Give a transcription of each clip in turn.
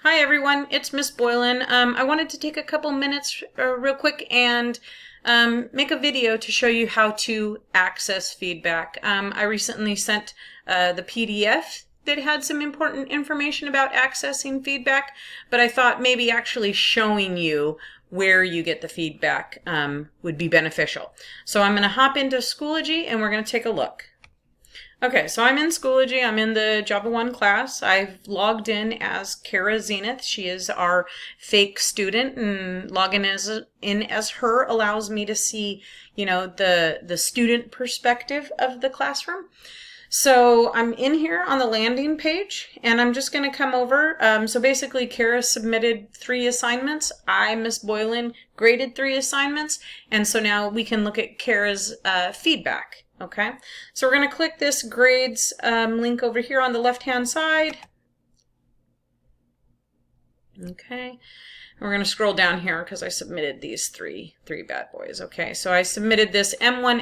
Hi everyone, it's Miss Boylan. I wanted to take a couple minutes real quick and make a video to show you how to access feedback. I recently sent the PDF that had some important information about accessing feedback, but I thought maybe actually showing you where you get the feedback would be beneficial. So I'm going to hop into Schoology and we're going to take a look. Okay, so I'm in Schoology. I'm in the Java 1 class. I've logged in as Kara Zenith. She is our fake student, and logging in as her allows me to see, the student perspective of the classroom. So I'm in here on the landing page, and I'm just going to come over. So basically, Kara submitted 3 assignments. I, Miss Boylan, graded 3 assignments, and so now we can look at Kara's feedback. Okay, so we're going to click this grades link over here on the left-hand side. Okay, we're going to scroll down here because I submitted these three bad boys. Okay, so I submitted this M1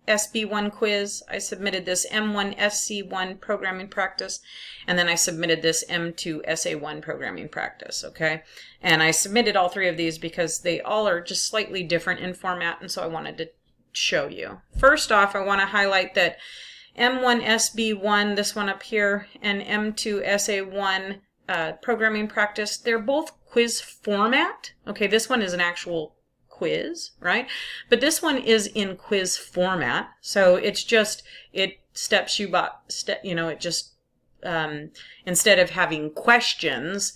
SB1 quiz, I submitted this M1 SC1 programming practice, and then I submitted this M2 SA1 programming practice, okay? And I submitted all 3 of these because they all are just slightly different in format, and so I wanted to show you. First off, I want to highlight that M1 SB1, this one up here, and M2 SA1 programming practice, they're both quiz format. Okay, this one is an actual quiz, right? But this one is in quiz format, so it's just, it steps you by step, it just instead of having questions,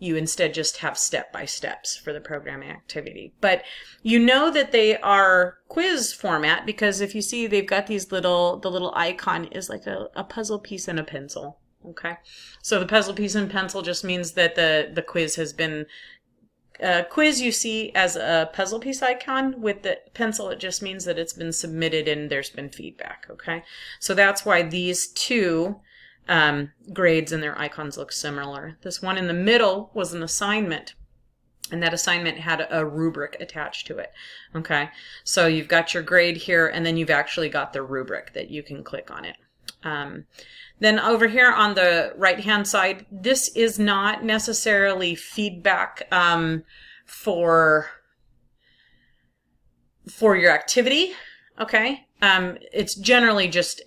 you instead just have step-by-steps for the programming activity. But you know that they are quiz format because if you see they've got these the little icon is like a puzzle piece and a pencil. Okay, so the puzzle piece and pencil just means that the quiz has been quiz you see as a puzzle piece icon. With the pencil, it just means that it's been submitted and there's been feedback. Okay, so that's why these 2 grades and their icons look similar. This one in the middle was an assignment, and that assignment had a rubric attached to it. Okay, so you've got your grade here, and then you've actually got the rubric that you can click on it. Then over here on the right hand side, this is not necessarily feedback for your activity. Okay, it's generally just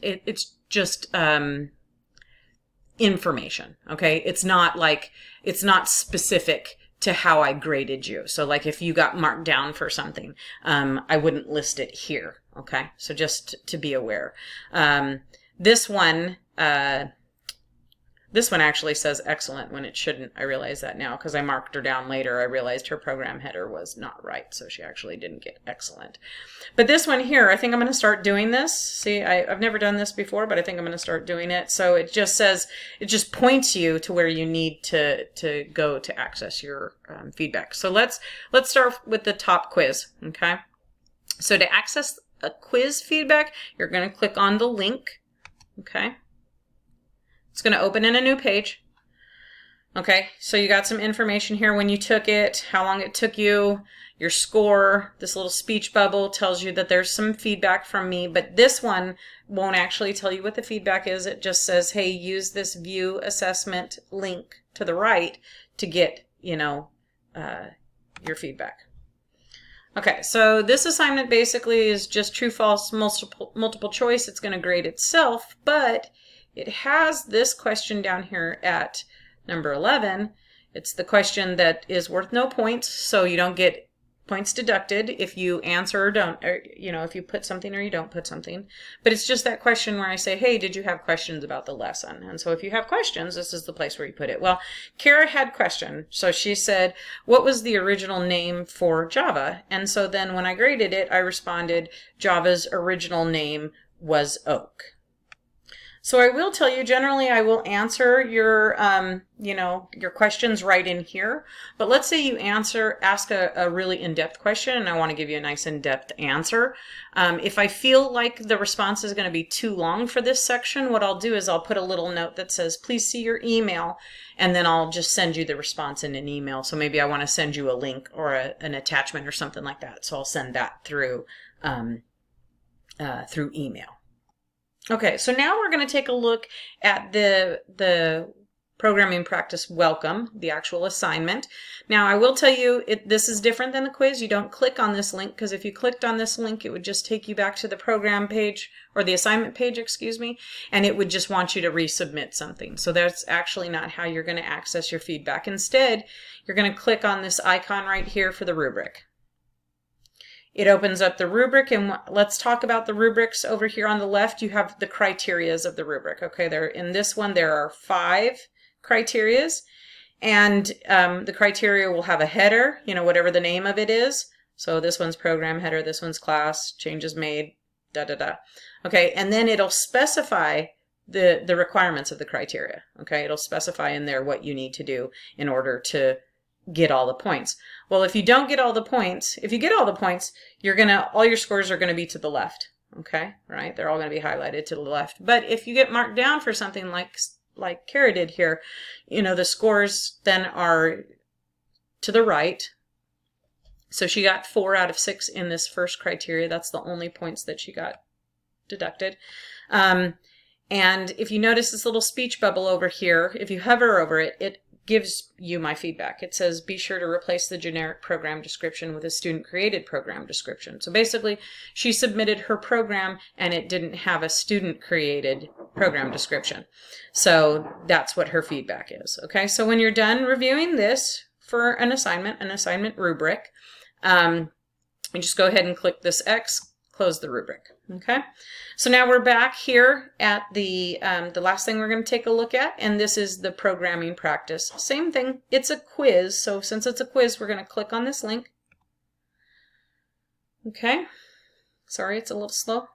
information. Okay, it's not specific to how I graded you. So like if you got marked down for something, I wouldn't list it here. Okay, so just to be aware. This one actually says excellent when it shouldn't. I realize that now because I marked her down later. I realized her program header was not right, so she actually didn't get excellent. But this one here, I think I'm going to start doing this. See, I've never done this before, but I think I'm going to start doing it. So it just says, it just points you to where you need to go to access your feedback. So let's start with the top quiz. Okay, so to access a quiz feedback, you're going to click on the link. Okay, it's going to open in a new page. Okay, so you got some information here when you took it, how long it took you, your score. This little speech bubble tells you that there's some feedback from me, but this one won't actually tell you what the feedback is. It just says, hey, use this view assessment link to the right to get, your feedback. Okay, so this assignment basically is just true, false, multiple choice. It's going to grade itself, but it has this question down here at number 11. It's the question that is worth no points, so you don't get points deducted if you answer or don't, or if you put something or you don't put something. But it's just that question where I say, hey, did you have questions about the lesson? And so if you have questions, this is the place where you put it. Well, Kara had question, so she said, what was the original name for Java? And so then when I graded it, I responded, Java's original name was Oak. So I will tell you, generally I will answer your, your questions right in here. But let's say you ask a really in-depth question and I want to give you a nice in-depth answer. If I feel like the response is going to be too long for this section, what I'll do is I'll put a little note that says, please see your email, and then I'll just send you the response in an email. So maybe I want to send you a link or an attachment or something like that. So I'll send that through email. Okay, so now we're going to take a look at the Programming Practice Welcome, the actual assignment. Now, I will tell you, this is different than the quiz. You don't click on this link, because if you clicked on this link, it would just take you back to the program page, or the assignment page, excuse me, and it would just want you to resubmit something. So that's actually not how you're going to access your feedback. Instead, you're going to click on this icon right here for the rubric. It opens up the rubric, and let's talk about the rubrics. Over here on the left, you have the criterias of the rubric. Okay, in this one, there are 5 criterias, and the criteria will have a header, whatever the name of it is. So this one's program header, this one's class, changes made, da-da-da. Okay, and then it'll specify the requirements of the criteria. Okay, it'll specify in there what you need to do in order to get all the points. Well, if you don't get all the points, if you get all the points, all your scores are going to be to the left. Okay, right? They're all going to be highlighted to the left. But if you get marked down for something like Kara did here, the scores then are to the right. So she got 4 out of 6 in this first criteria. That's the only points that she got deducted. And if you notice this little speech bubble over here, if you hover over it, it gives you my feedback. It says, be sure to replace the generic program description with a student-created program description. So basically, she submitted her program and it didn't have a student-created program description. So that's what her feedback is. Okay, so when you're done reviewing this for an assignment rubric, you just go ahead and click this X, close the rubric. Okay, so now we're back here at the last thing we're going to take a look at, and this is the programming practice. Same thing, it's a quiz, so since it's a quiz, we're going to click on this link. Okay, sorry, it's a little slow.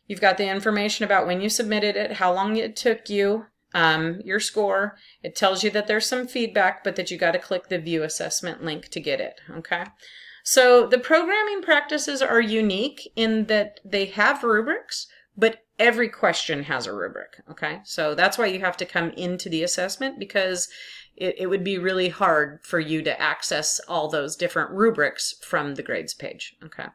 You've got the information about when you submitted it, how long it took you, your score. It tells you that there's some feedback, but that you got to click the View Assessment link to get it. Okay. So the programming practices are unique in that they have rubrics, but every question has a rubric, okay? So that's why you have to come into the assessment, because it would be really hard for you to access all those different rubrics from the grades page, okay?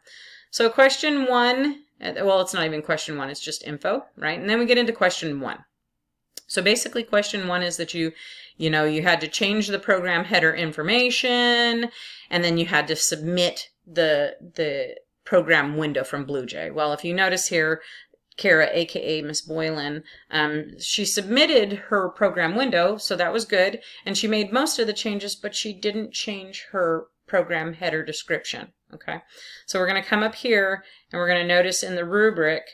So question 1, well, it's not even question 1, it's just info, right? And then we get into question 1. So basically question 1 is that you had to change the program header information, and then you had to submit the program window from BlueJ. Well, if you notice here, Kara, aka Miss Boylan, she submitted her program window, so that was good, and she made most of the changes, but she didn't change her program header description. Okay, so we're going to come up here, and we're going to notice in the rubric,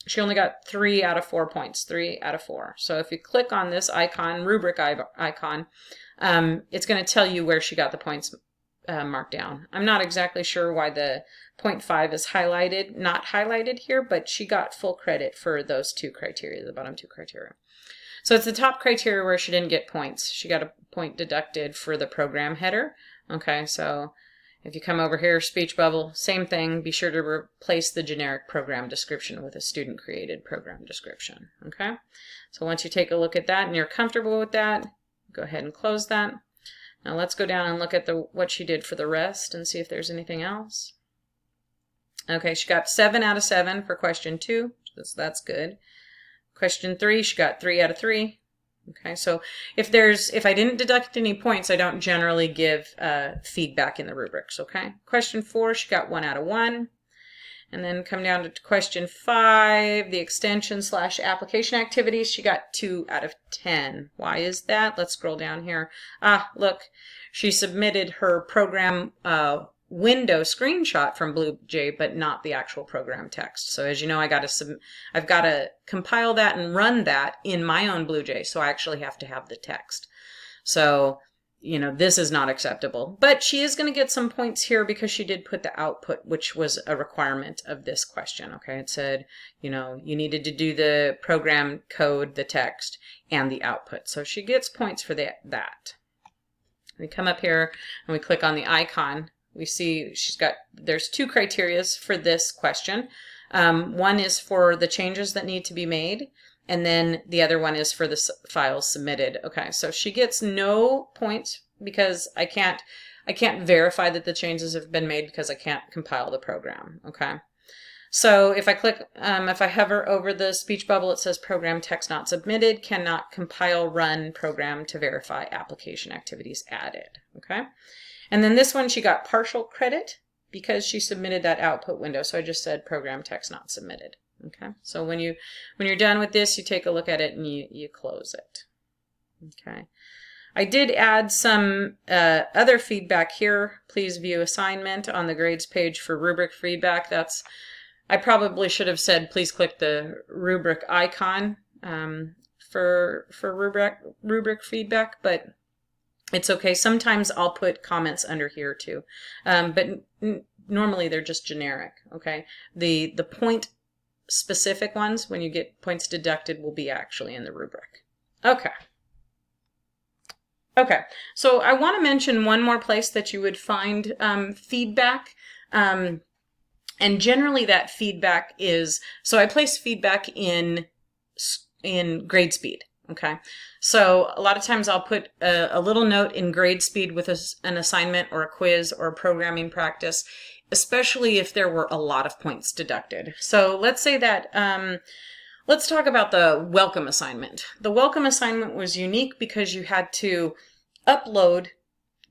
she only got 3 out of 4 points, 3 out of 4. So if you click on this icon, rubric icon, it's going to tell you where she got the points marked down. I'm not exactly sure why the 0.5 is not highlighted here, but she got full credit for those 2 criteria, the bottom 2 criteria. So it's the top criteria where she didn't get points. She got a point deducted for the program header. Okay, so if you come over here, speech bubble, same thing. Be sure to replace the generic program description with a student-created program description. Okay, so once you take a look at that and you're comfortable with that, go ahead and close that. Now let's go down and look at what she did for the rest and see if there's anything else. Okay, she got 7 out of 7 for question 2, so that's good. Question 3, she got 3 out of 3. Okay, so if I didn't deduct any points, I don't generally give feedback in the rubrics, okay? Question 4, she got 1 out of 1. And then come down to question 5, the extension/application activities, she got 2 out of 10. Why is that? Let's scroll down here. Look, she submitted her program window screenshot from BlueJ, but not the actual program text. So as you know, I've got to compile that and run that in my own BlueJ, so I actually have to have the text. So, this is not acceptable. But she is going to get some points here because she did put the output, which was a requirement of this question. Okay, it said, you needed to do the program code, the text, and the output. So she gets points for that. We come up here and we click on the icon. We see there's 2 criteria for this question. One is for the changes that need to be made, and then the other one is for the files submitted. Okay, so she gets no points because I can't verify that the changes have been made because I can't compile the program. Okay, So if I click, if I hover over the speech bubble, it says program text not submitted, cannot compile, run program to verify application activities added. Okay. And then this one, she got partial credit because she submitted that output window. So I just said program text not submitted. Okay. So when you're done with this, you take a look at it and you close it. Okay. I did add some other feedback here. Please view assignment on the grades page for rubric feedback. I probably should have said, please click the rubric icon for rubric feedback, but it's okay. Sometimes I'll put comments under here too, but normally they're just generic. Okay, the point specific ones, when you get points deducted, will be actually in the rubric. Okay. Okay, so I want to mention one more place that you would find feedback. And generally that feedback is, so I place feedback in grade speed. Okay, so a lot of times I'll put a little note in grade speed with an assignment or a quiz or a programming practice, especially if there were a lot of points deducted. So let's say that, let's talk about the welcome assignment. The welcome assignment was unique because you had to upload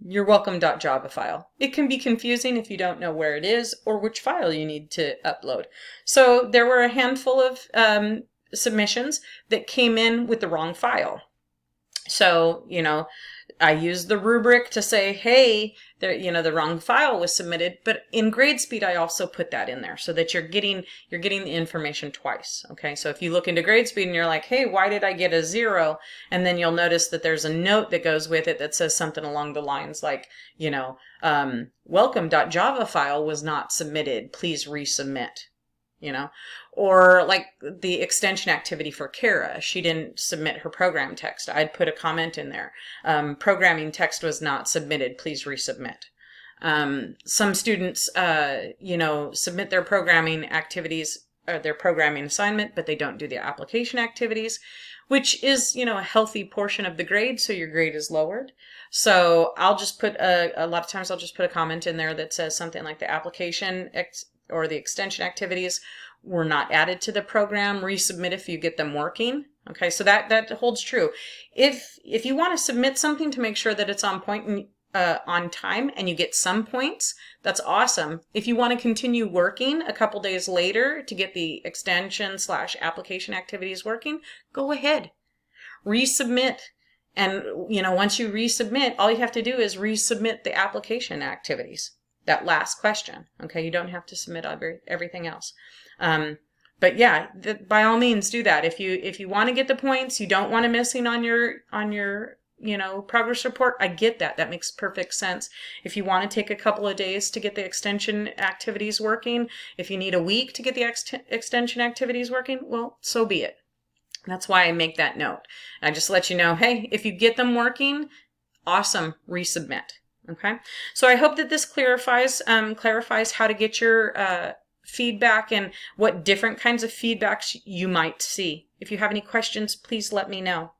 your welcome.java file. It can be confusing if you don't know where it is or which file you need to upload. So there were a handful of submissions that came in with the wrong file. So, I used the rubric to say, hey, the wrong file was submitted, but in grade speed, I also put that in there so that you're getting the information twice. Okay. So if you look into grade speed and you're like, hey, why did I get a 0? And then you'll notice that there's a note that goes with it that says something along the lines like, welcome.java file was not submitted. Please resubmit. Or like the extension activity for Kara, she didn't submit her program text. I'd put a comment in there. Programming text was not submitted. Please resubmit. Some students, submit their programming activities or their programming assignment, but they don't do the application activities, which is, a healthy portion of the grade. So your grade is lowered. So I'll just put a lot of times I'll just put a comment in there that says something like the application or the extension activities were not added to the program. Resubmit if you get them working. Okay, so that holds true. If you want to submit something to make sure that it's on point and on time and you get some points, that's awesome. If you want to continue working a couple days later to get the extension/application activities working, go ahead. Resubmit. And, once you resubmit, all you have to do is resubmit the application activities. That last question. Okay, you don't have to submit everything else. But yeah, by all means do that. If you want to get the points, you don't want to missing on your progress report, I get that. That makes perfect sense. If you want to take a couple of days to get the extension activities working, if you need a week to get the extension activities working, well, so be it. That's why I make that note. I just let you know, hey, if you get them working, awesome, resubmit. Okay, so I hope that this clarifies how to get your feedback and what different kinds of feedbacks you might see. If you have any questions, please let me know.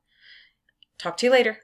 Talk to you later.